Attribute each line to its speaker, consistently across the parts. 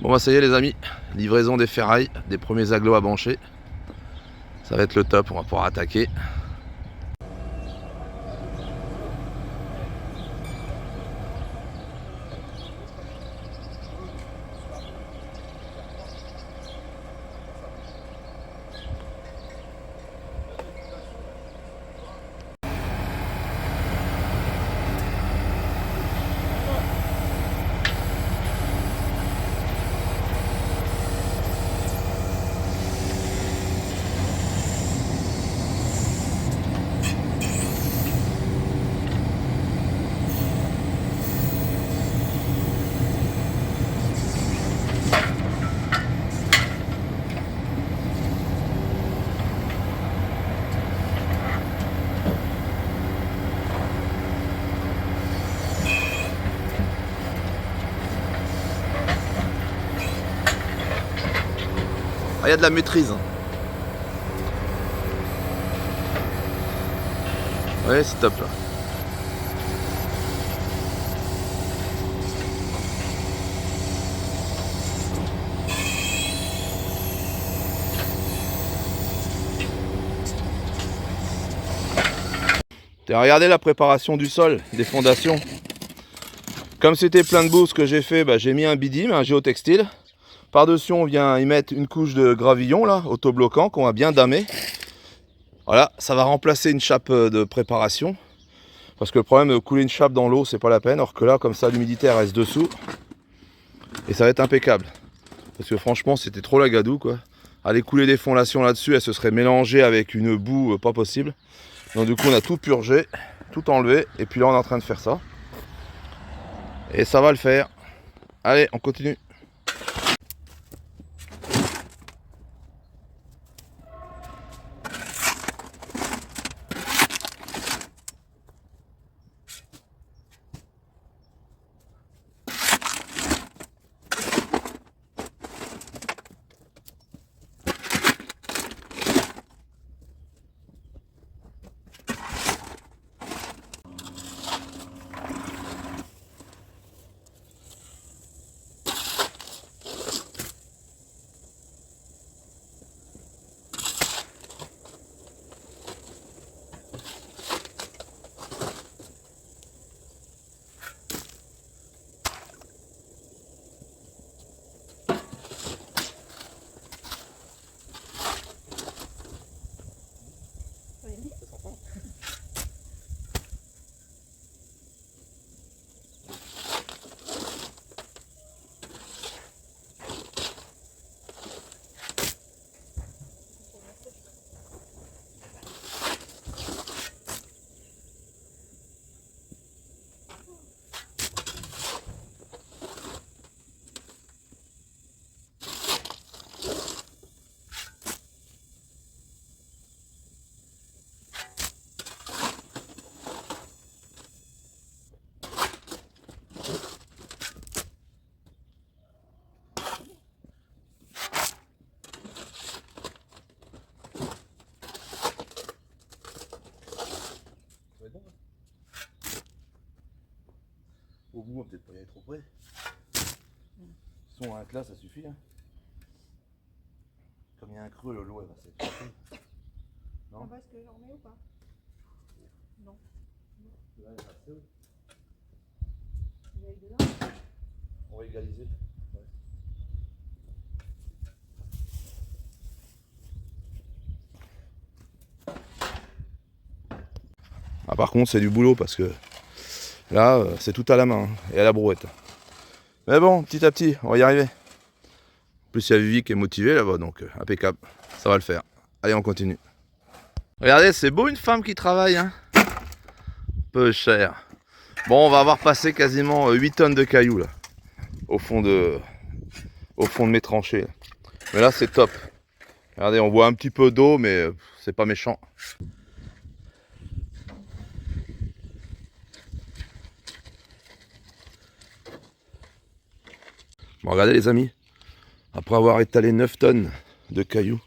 Speaker 1: Bon bah ça y est les amis, livraison des ferrailles, des premiers agglos à brancher. Ça va être le top, on va pouvoir attaquer. Ah, il y a de la maîtrise. Ouais, c'est top là. Regardez la préparation du sol, des fondations. Comme c'était plein de boue ce que j'ai fait, bah, j'ai mis un bidim, un géotextile. Par-dessus, on vient y mettre une couche de gravillon là, autobloquant, qu'on va bien damer. Voilà, ça va remplacer une chape de préparation. Parce que le problème de couler une chape dans l'eau, c'est pas la peine. Or que là, comme ça, l'humidité reste dessous. Et ça va être impeccable. Parce que franchement, c'était trop la gadoue quoi. Aller couler des fondations là-dessus, elle se serait mélangée avec une boue pas possible. Donc du coup, on a tout purgé, tout enlevé. Et puis là, on est en train de faire ça. Et ça va le faire. Allez, on continue. Au bout, on va peut-être pas y aller trop près. Son à là, ça suffit. Hein. Comme il y a un creux, l'eau elle va s'échauffer. Non.
Speaker 2: On va ce que j'en mets ou pas? Non.
Speaker 1: Là, il y a assez.
Speaker 2: Vous avez dedans?
Speaker 1: On va égaliser. Ouais. Ah, par contre, c'est du boulot parce que là, c'est tout à la main hein, et à la brouette. Mais bon, petit à petit, on va y arriver. En plus, il y a Vivi qui est motivée là-bas, donc impeccable. Ça va le faire. Allez, on continue. Regardez, c'est beau une femme qui travaille. Hein. Peu cher. Bon, on va avoir passé quasiment 8 tonnes de cailloux là, au fond de mes tranchées. Là. Mais là, c'est top. Regardez, on voit un petit peu d'eau, mais c'est pas méchant. Bon, regardez les amis, après avoir étalé 9 tonnes de cailloux,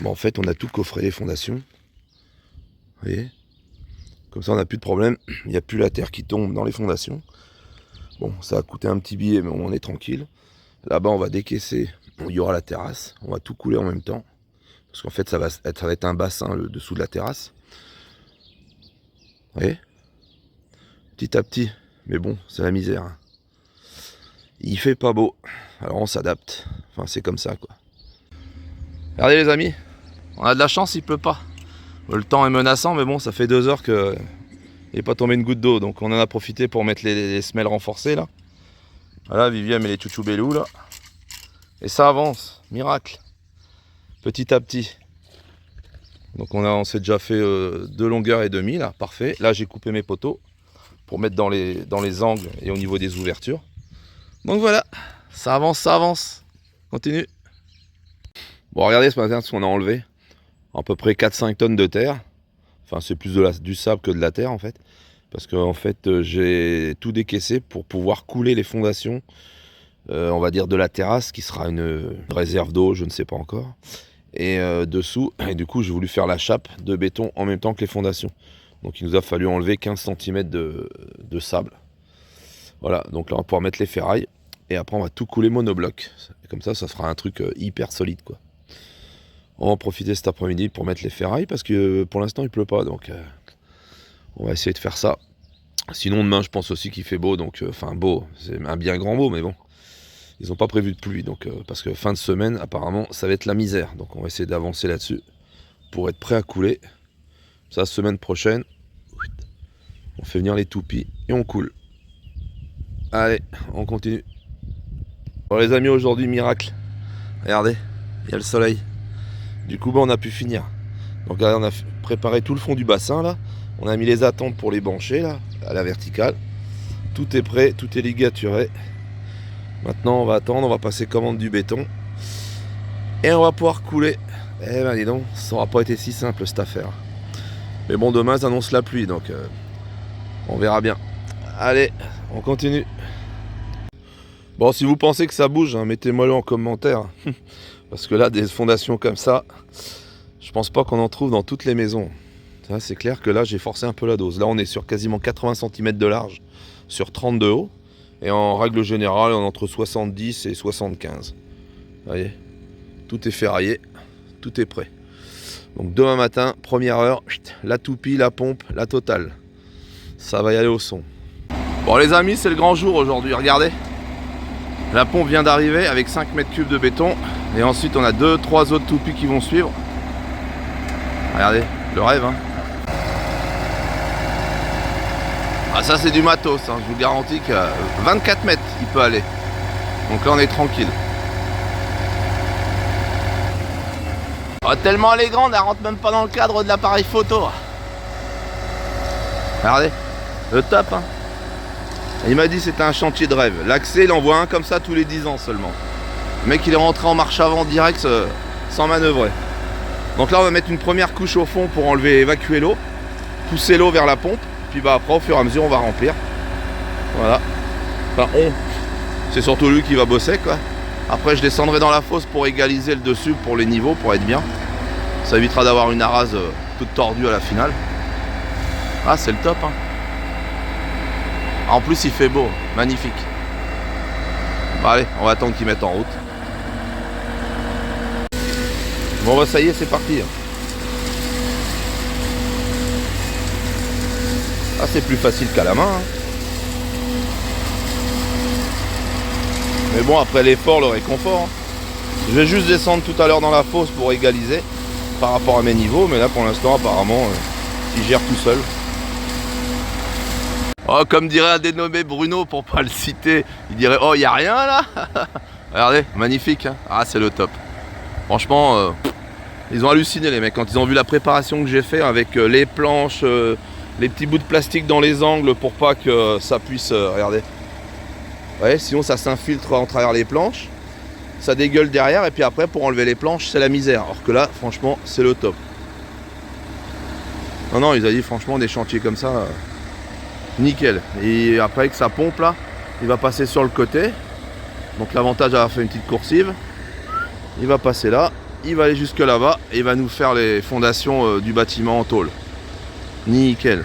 Speaker 1: bon, en fait, on a tout coffré les fondations. Vous voyez? Comme ça, on n'a plus de problème. Il n'y a plus la terre qui tombe dans les fondations. Bon, ça a coûté un petit billet, mais on est tranquille. Là-bas, on va décaisser. Il y aura la terrasse. On va tout couler en même temps. Parce qu'en fait, ça va être un bassin, le dessous de la terrasse. Vous voyez? Petit à petit. Mais bon, c'est la misère. Hein. Il fait pas beau. Alors on s'adapte. Enfin, c'est comme ça, quoi. Regardez les amis. On a de la chance, il pleut pas. Le temps est menaçant, mais bon, ça fait 2 heures que il n'est pas tombé une goutte d'eau. Donc on en a profité pour mettre les semelles renforcées, là. Voilà, Viviane met les chouchoubelous, là. Et ça avance. Miracle. Petit à petit. Donc on s'est déjà fait 2 longueurs et demie, là. Parfait. Là, j'ai coupé mes poteaux pour mettre dans les angles et au niveau des ouvertures. Donc voilà. Ça avance, ça avance. Continue. Bon, regardez ce matin ce qu'on a enlevé. À peu près 4-5 tonnes de terre. Enfin, c'est plus du sable que de la terre, en fait. Parce que, en fait, j'ai tout décaissé pour pouvoir couler les fondations, on va dire, de la terrasse, qui sera une réserve d'eau, je ne sais pas encore. Et dessous, et du coup, j'ai voulu faire la chape de béton en même temps que les fondations. Donc, il nous a fallu enlever 15 cm de sable. Voilà, donc là, on va pouvoir mettre les ferrailles. Et après, on va tout couler monobloc. Et comme ça fera un truc hyper solide, quoi. On va en profiter cet après-midi pour mettre les ferrailles parce que pour l'instant il pleut pas, donc on va essayer de faire ça. Sinon demain je pense aussi qu'il fait beau, donc enfin beau, c'est un bien grand beau, mais bon, ils n'ont pas prévu de pluie, donc parce que fin de semaine apparemment ça va être la misère, donc on va essayer d'avancer là-dessus pour être prêt à couler. Ça, semaine prochaine, on fait venir les toupies et on coule. Allez, on continue. Bon les amis, aujourd'hui miracle, regardez, il y a le soleil. Du coup, on a pu finir. Donc là, on a préparé tout le fond du bassin, là. On a mis les attentes pour les banchets, là, à la verticale. Tout est prêt, tout est ligaturé. Maintenant, on va attendre, on va passer commande du béton. Et on va pouvoir couler. Eh ben, dis donc, ça n'aura pas été si simple, cette affaire. Mais bon, demain, ça annonce la pluie, donc on verra bien. Allez, on continue. Bon, si vous pensez que ça bouge, hein, mettez-moi-le en commentaire. Parce que là, des fondations comme ça, je pense pas qu'on en trouve dans toutes les maisons. C'est clair que là, j'ai forcé un peu la dose. Là, on est sur quasiment 80 cm de large, sur 30 de haut. Et en règle générale, on est entre 70 et 75. Vous voyez, tout est ferraillé, tout est prêt. Donc demain matin, première heure, la toupie, la pompe, la totale. Ça va y aller au son. Bon les amis, c'est le grand jour aujourd'hui, regardez. La pompe vient d'arriver avec 5 mètres cubes de béton. Et ensuite on a 2-3 autres toupies qui vont suivre. Regardez, le rêve hein. Ah ça c'est du matos, hein. Je vous garantis que 24 mètres il peut aller. Donc là on est tranquille. Oh, tellement elle est grande, elle rentre même pas dans le cadre de l'appareil photo. Regardez, le top hein. Il m'a dit que c'était un chantier de rêve. L'accès, il envoie un comme ça tous les 10 ans seulement. Le mec, il est rentré en marche avant direct sans manœuvrer. Donc là, on va mettre une première couche au fond pour évacuer l'eau. Pousser l'eau vers la pompe. Puis bah, après, au fur et à mesure, on va remplir. Voilà. Enfin, c'est surtout lui qui va bosser, quoi. Après, je descendrai dans la fosse pour égaliser le dessus pour les niveaux, pour être bien. Ça évitera d'avoir une arase toute tordue à la finale. Ah, c'est le top, hein. En plus il fait beau, magnifique. Bon allez, on va attendre qu'ils mettent en route. Bon bah ça y est, c'est parti. Ah c'est plus facile qu'à la main. Hein. Mais bon après l'effort, le réconfort. Hein. Je vais juste descendre tout à l'heure dans la fosse pour égaliser par rapport à mes niveaux. Mais là pour l'instant apparemment il gère tout seul. Oh, comme dirait un dénommé Bruno, pour pas le citer, il dirait oh, il n'y a rien là. Regardez, magnifique, hein. Ah, c'est le top. Franchement, ils ont halluciné les mecs quand ils ont vu la préparation que j'ai fait avec les planches, les petits bouts de plastique dans les angles pour pas que ça puisse. Regardez. Ouais, sinon ça s'infiltre en travers les planches, ça dégueule derrière et puis après pour enlever les planches, c'est la misère. Alors que là, franchement, c'est le top. Non, ils ont dit franchement des chantiers comme ça. Nickel. Et après avec sa pompe là, il va passer sur le côté. Donc l'avantage d'avoir fait une petite coursive. Il va passer là, il va aller jusque là-bas et il va nous faire les fondations du bâtiment en tôle. Nickel.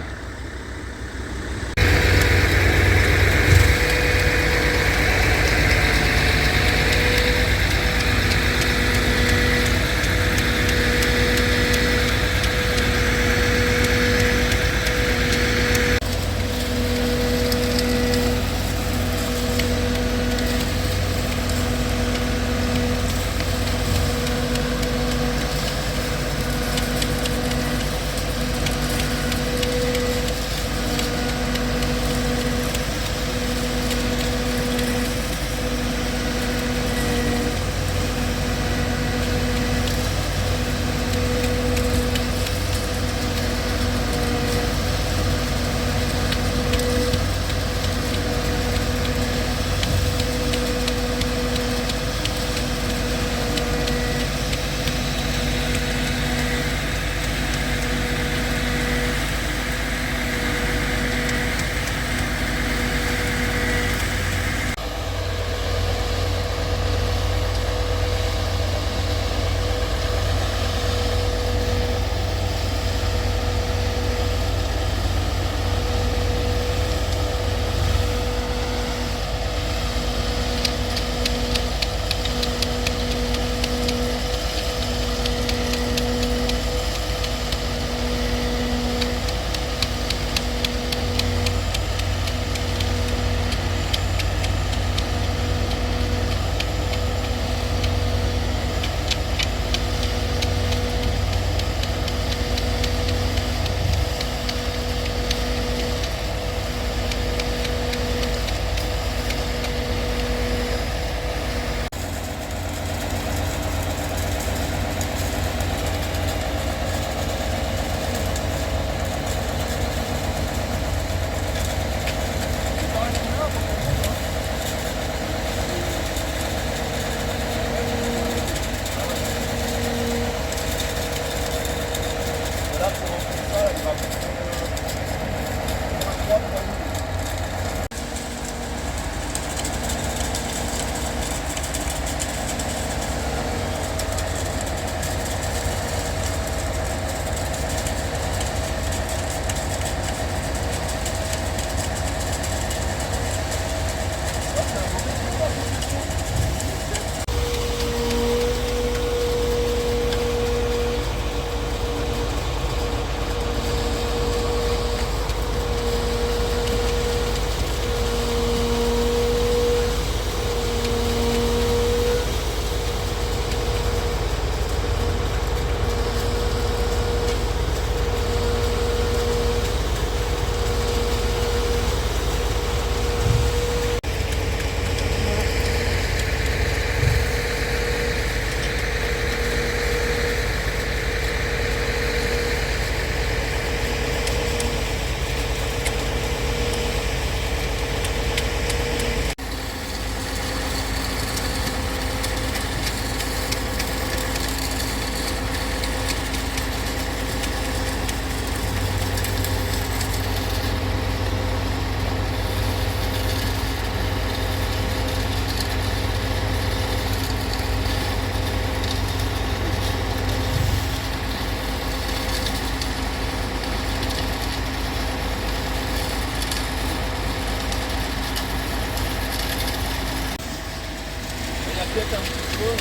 Speaker 1: peut-être un petit peu.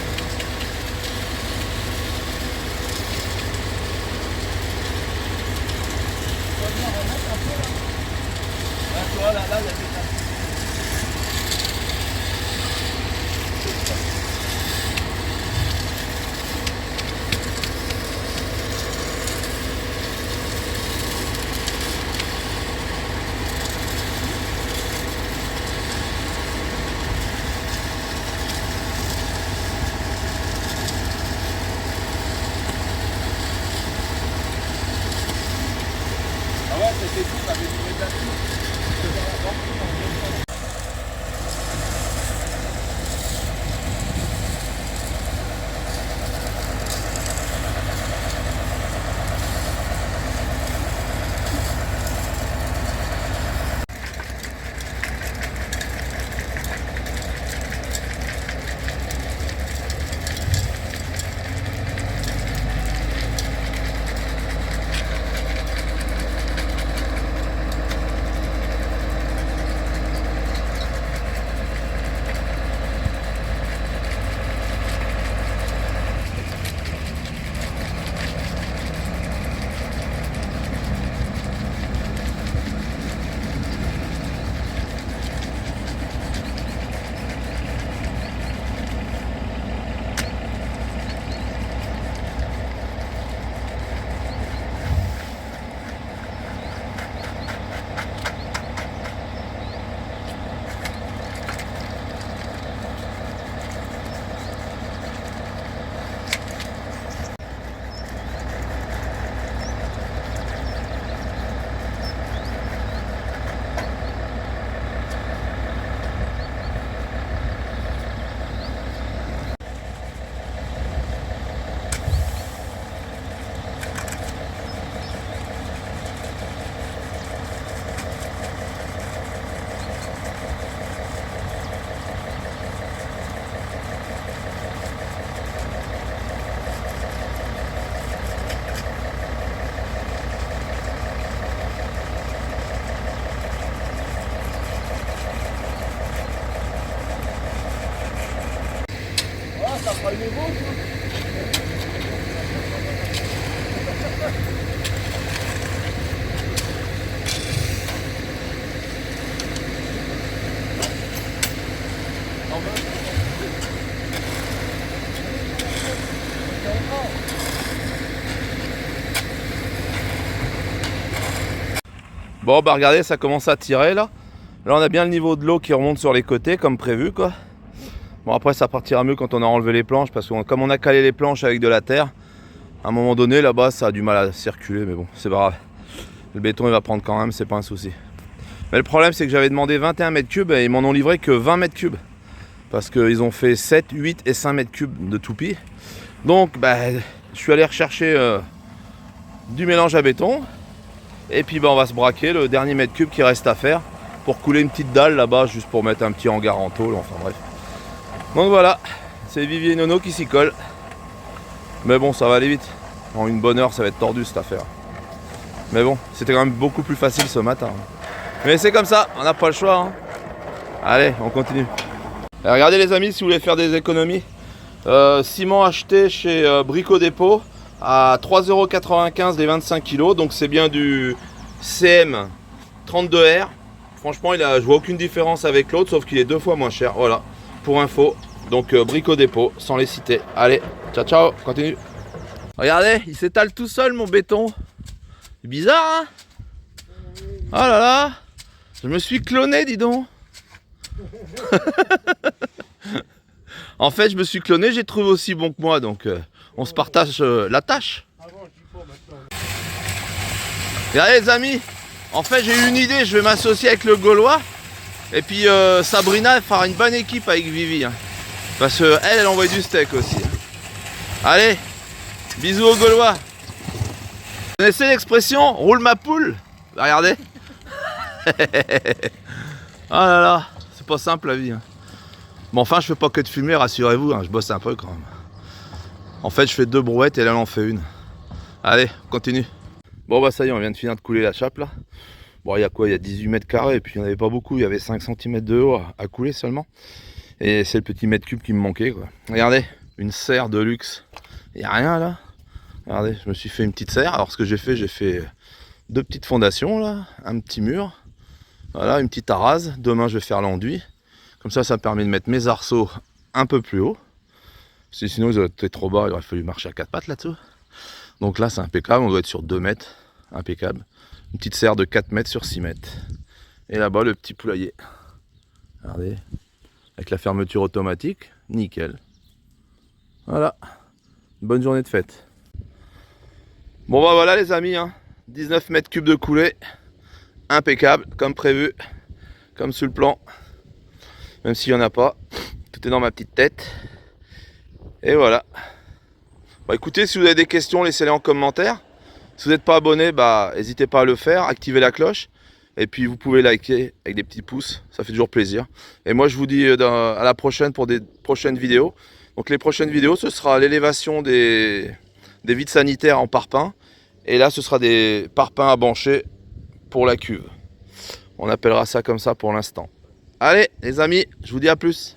Speaker 1: On va venir remettre un peu là. Là, tu vois, là, il y a des tas. Ah ouais, c'était tout, t'avais trouvé de la pluie. Ça fera une évo, Bon bah regardez, ça commence à tirer là. Là on a bien le niveau de l'eau qui remonte sur les côtés comme prévu quoi. Bon après ça partira mieux quand on a enlevé les planches parce que comme on a calé les planches avec de la terre, à un moment donné là-bas ça a du mal à circuler mais bon c'est pas grave. Le béton il va prendre quand même, c'est pas un souci. Mais le problème c'est que j'avais demandé 21 mètres cubes et ils m'en ont livré que 20 mètres cubes. Parce qu'ils ont fait 7, 8 et 5 mètres cubes de toupie. Donc bah, je suis allé rechercher du mélange à béton. Et puis bah, on va se braquer le dernier mètre cube qui reste à faire pour couler une petite dalle là-bas juste pour mettre un petit hangar en tôle, enfin bref. Donc voilà, c'est Vivier et Nono qui s'y collent. Mais bon, ça va aller vite. En une bonne heure, ça va être tordu cette affaire. Mais bon, c'était quand même beaucoup plus facile ce matin. Mais c'est comme ça, on n'a pas le choix. Hein. Allez, on continue. Et regardez les amis, si vous voulez faire des économies. Ciment acheté chez Brico Dépôt à 3,95 € les 25 kg. Donc c'est bien du CM 32R. Franchement, je vois aucune différence avec l'autre, sauf qu'il est 2 fois moins cher. Voilà, pour info. Donc Brico Dépôt, sans les citer. Allez, ciao ciao, continue. Regardez, il s'étale tout seul mon béton. C'est bizarre, hein? Oh là là, je me suis cloné, dis donc. En fait, je me suis cloné, j'ai trouvé aussi bon que moi, donc on se partage la tâche. Regardez les amis, en fait j'ai eu une idée, je vais m'associer avec le Gaulois. Et puis Sabrina elle fera une bonne équipe avec Vivi. Hein, parce qu'elle, elle envoie du steak aussi. Hein. Allez, bisous aux Gaulois. Vous connaissez l'expression roule ma poule? Bah, regardez. Ah là là, c'est pas simple la vie. Hein. Bon enfin je fais pas que de fumer, rassurez-vous, hein, je bosse un peu quand même. En fait je fais 2 brouettes et là elle en fait une. Allez, on continue. Bon bah ça y est, on vient de finir de couler la chape là. Bon il y a quoi? Il y a 18 mètres carrés et puis il n'y en avait pas beaucoup, il y avait 5 cm de haut à couler seulement. Et c'est le petit mètre cube qui me manquait, quoi. Regardez, une serre de luxe. Il n'y a rien là. Regardez, je me suis fait une petite serre. Alors ce que j'ai fait 2 petites fondations là, un petit mur. Voilà, une petite arase. Demain je vais faire l'enduit. Comme ça permet de mettre mes arceaux un peu plus haut. Parce que sinon ils auraient été trop bas, il aurait fallu marcher à 4 pattes là-dessous. Donc là c'est impeccable, on doit être sur 2 mètres. Impeccable. Une petite serre de 4 mètres sur 6 mètres. Et là-bas le petit poulailler. Regardez. Avec la fermeture automatique, nickel. Voilà. Bonne journée de fête. Bon bah voilà les amis, hein. 19 mètres cubes de coulée. Impeccable, comme prévu. Comme sur le plan. Même s'il n'y en a pas. Tout est dans ma petite tête. Et voilà. Bah écoutez, si vous avez des questions, laissez-les en commentaire. Si vous n'êtes pas abonné, bah n'hésitez pas à le faire. Activez la cloche. Et puis vous pouvez liker avec des petits pouces, ça fait toujours plaisir. Et moi je vous dis à la prochaine pour des prochaines vidéos. Donc les prochaines vidéos, ce sera l'élévation des vides sanitaires en parpaing. Et là ce sera des parpaings à bancher pour la cuve. On appellera ça comme ça pour l'instant. Allez les amis, je vous dis à plus.